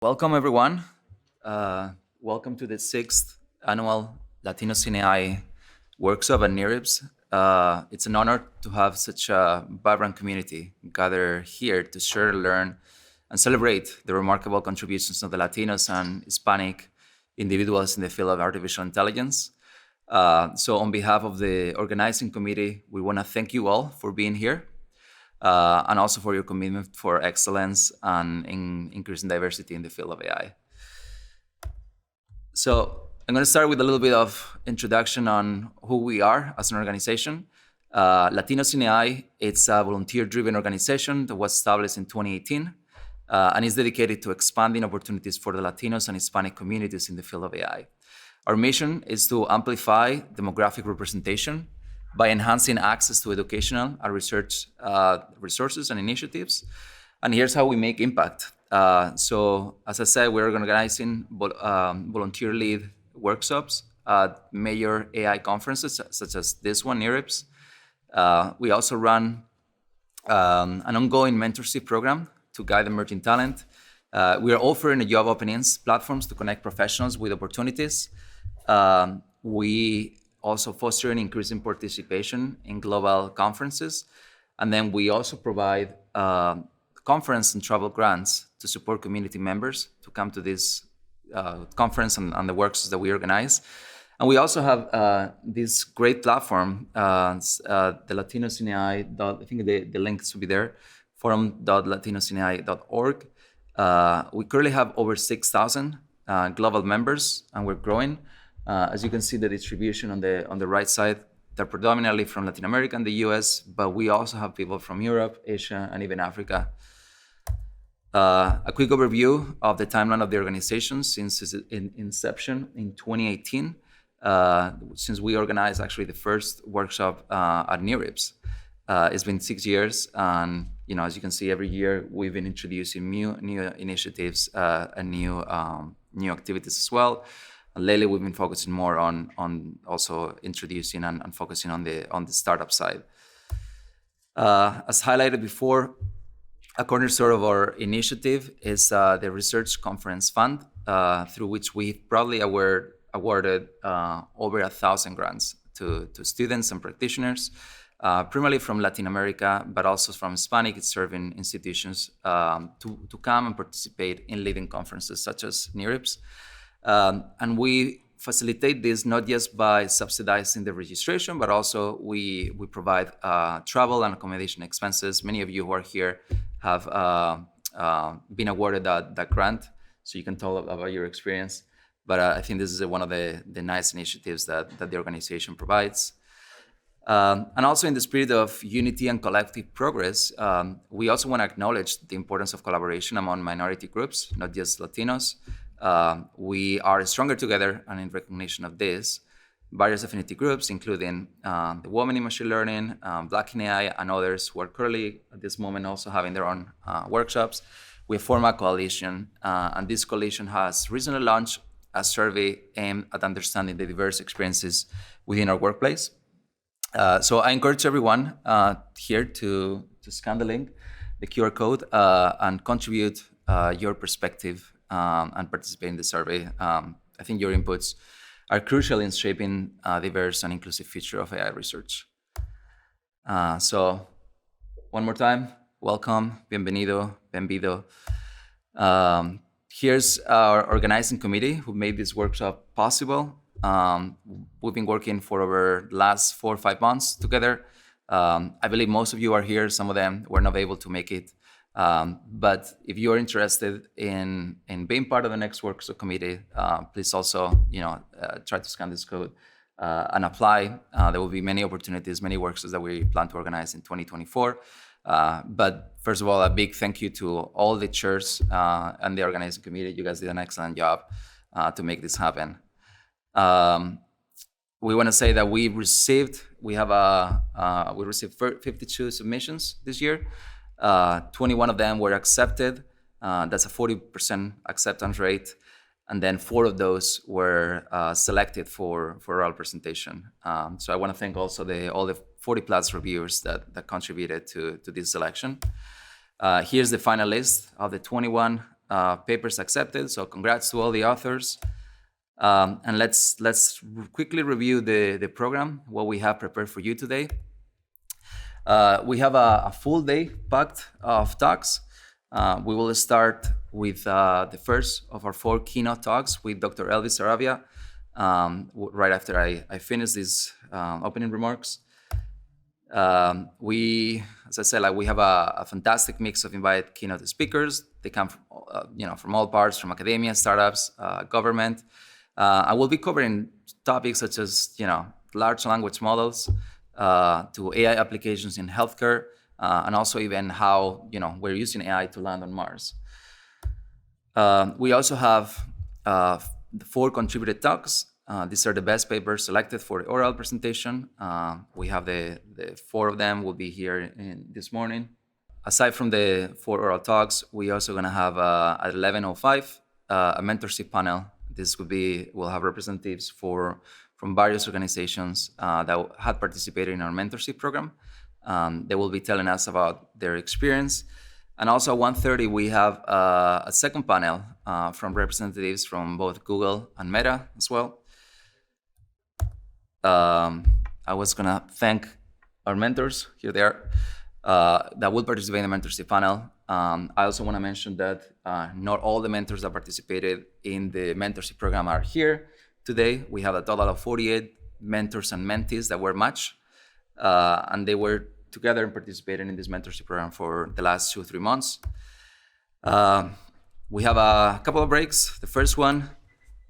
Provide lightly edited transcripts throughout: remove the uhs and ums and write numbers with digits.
Welcome, everyone. Welcome to the sixth annual Latino CineI workshop at NeurIPS. It's an honor to have such a vibrant community gather here to share, learn, and celebrate the remarkable contributions of the Latinos and Hispanic individuals in the field of artificial intelligence. So on behalf of the organizing committee, we want to thank you all for being here. And also for your commitment for excellence and in increasing diversity in the field of AI. So I'm going to start with a little bit of introduction on who we are as an organization. Latinos in AI, it's a volunteer-driven organization that was established in 2018 and is dedicated to expanding opportunities for the Latinos and Hispanic communities in the field of AI. Our mission is to amplify demographic representation by enhancing access to educational and research resources and initiatives. And here's how we make impact. So as I said, we're organizing volunteer-led workshops at major AI conferences, such as this one, NeurIPS. We also run an ongoing mentorship program to guide emerging talent. We are offering job openings platforms to connect professionals with opportunities. We also fostering increasing participation in global conferences. And then we also provide conference and travel grants to support community members to come to this conference and the workshops that we organize. And we also have this great platform, the LatinoCineI. I think the links will be there, forum.latinocinei.org. We currently have over 6,000 global members, and we're growing. As you can see, the distribution on the right side, they're predominantly from Latin America and the US, but we also have people from Europe, Asia, and even Africa. A quick overview of the timeline of the organization since its inception in 2018, since we organized actually the first workshop at NeurIPS. It's been 6 years, and as you can see, every year we've been introducing new initiatives and new activities as well. Lately, we've been focusing more on also introducing and focusing on the startup side. As highlighted before, a cornerstone of our initiative is the Research Conference Fund, through which we proudly awarded over 1,000 grants to students and practitioners, primarily from Latin America, but also from Hispanic-serving institutions to come and participate in leading conferences such as NeurIPS. And we facilitate this not just by subsidizing the registration, but also we provide travel and accommodation expenses. Many of you who are here have been awarded that grant, so you can tell about your experience. But I think this is one of the nice initiatives that the organization provides. And also in the spirit of unity and collective progress, we also want to acknowledge the importance of collaboration among minority groups, not just Latinos. We are stronger together, and in recognition of this, various affinity groups, including the Women in Machine Learning, Black in AI, and others who are currently at this moment also having their own workshops, we form a coalition, and this coalition has recently launched a survey aimed at understanding the diverse experiences within our workplace. So I encourage everyone here to scan the link, the QR code, and contribute your perspective and participate in the survey. I think your inputs are crucial in shaping a diverse and inclusive future of AI research. So one more time, welcome, bienvenido, bienvenido. Here's our organizing committee who made this workshop possible. We've been working for over the last 4 or 5 months together. I believe most of you are here. Some of them were not able to make it. But if you are interested in being part of the next workshop committee, please also try to scan this code and apply. There will be many opportunities, many workshops that we plan to organize in 2024. But first of all, a big thank you to all the chairs and the organizing committee. You guys did an excellent job to make this happen. We want to say that we received 52 submissions this year. 21 of them were accepted. That's a 40% acceptance rate. and then 4 of those were selected for oral presentation. So I want to thank also all the 40 plus reviewers that contributed to this selection. Here's the final list of the 21 papers accepted. So congrats to all the authors. And let's quickly review the program, what we have prepared for you today. We have a full day packed of talks. We will start with the first of our 4 keynote talks with Dr. Elvis Saravia, right after I finish these opening remarks. As I said, we have a fantastic mix of invited keynote speakers. They come from all parts, from academia, startups, government. I will be covering topics such as large language models to AI applications in healthcare, and also even how we're using AI to land on Mars. We also have 4 contributed talks. These are the best papers selected for the oral presentation. We have the 4 of them will be here this morning. Aside from the 4 oral talks, we also going to have at 11:05 a mentorship panel. We'll have representatives from various organizations that had participated in our mentorship program. They will be telling us about their experience. And also at 1:30, we have a second panel from representatives from both Google and Meta as well. I was going to thank our mentors, here they are, that will participate in the mentorship panel. I also want to mention that not all the mentors that participated in the mentorship program are here today. We have a total of 48 mentors and mentees that were matched, and they were together and participated in this mentorship program for the last 2 or 3 months. We have a couple of breaks. The first one,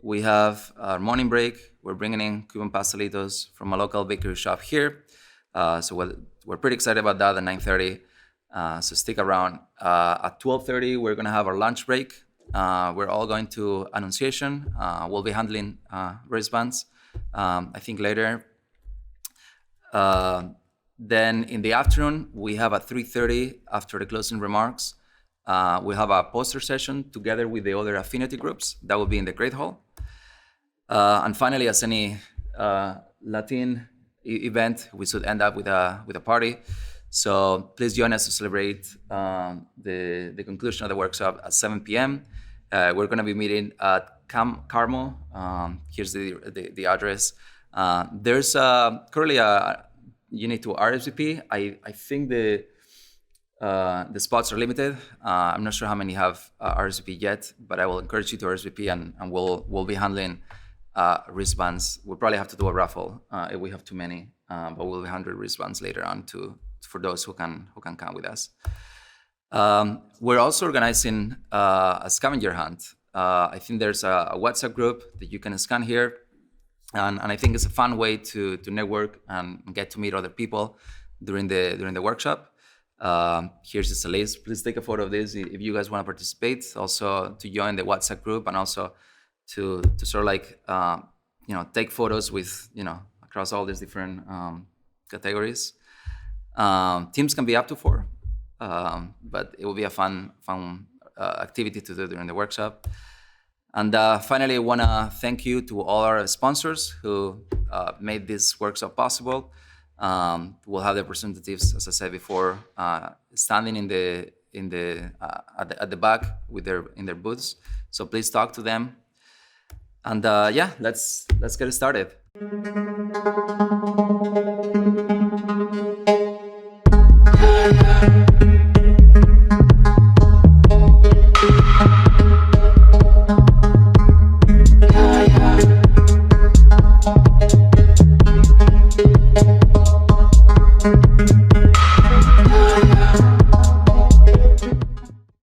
we have our morning break. We're bringing in Cuban pastelitos from a local bakery shop here. So we're pretty excited about that at 9:30. So stick around. At 12:30, we're going to have our lunch break. We're all going to Annunciation. We'll be handling wristbands, I think, later. Then in the afternoon, we have at 3:30, after the closing remarks, we have a poster session together with the other affinity groups. That will be in the Great Hall. And finally, as any Latin event, we should end up with a party. So please join us to celebrate the conclusion of the workshop at 7 p.m. We're going to be meeting at Camp Carmel. Here's the address. There's currently you need to RSVP. I think the spots are limited. I'm not sure how many have RSVP yet, but I will encourage you to RSVP, and we'll be handling wristbands. We'll probably have to do a raffle if we have too many, but we'll handle wristbands later on for those who can come with us. We're also organizing a scavenger hunt. I think there's a WhatsApp group that you can scan here, and I think it's a fun way to network and get to meet other people during the workshop. Here's just a list. Please take a photo of this if you guys want to participate. Also to join the WhatsApp group, and also to sort of take photos with across all these different categories. Teams can be up to 4, but it will be a fun activity to do during the workshop. And finally, I want to thank you to all our sponsors who made this workshop possible. We'll have the representatives, as I said before, standing at the back in their booths. So please talk to them. And let's get it started.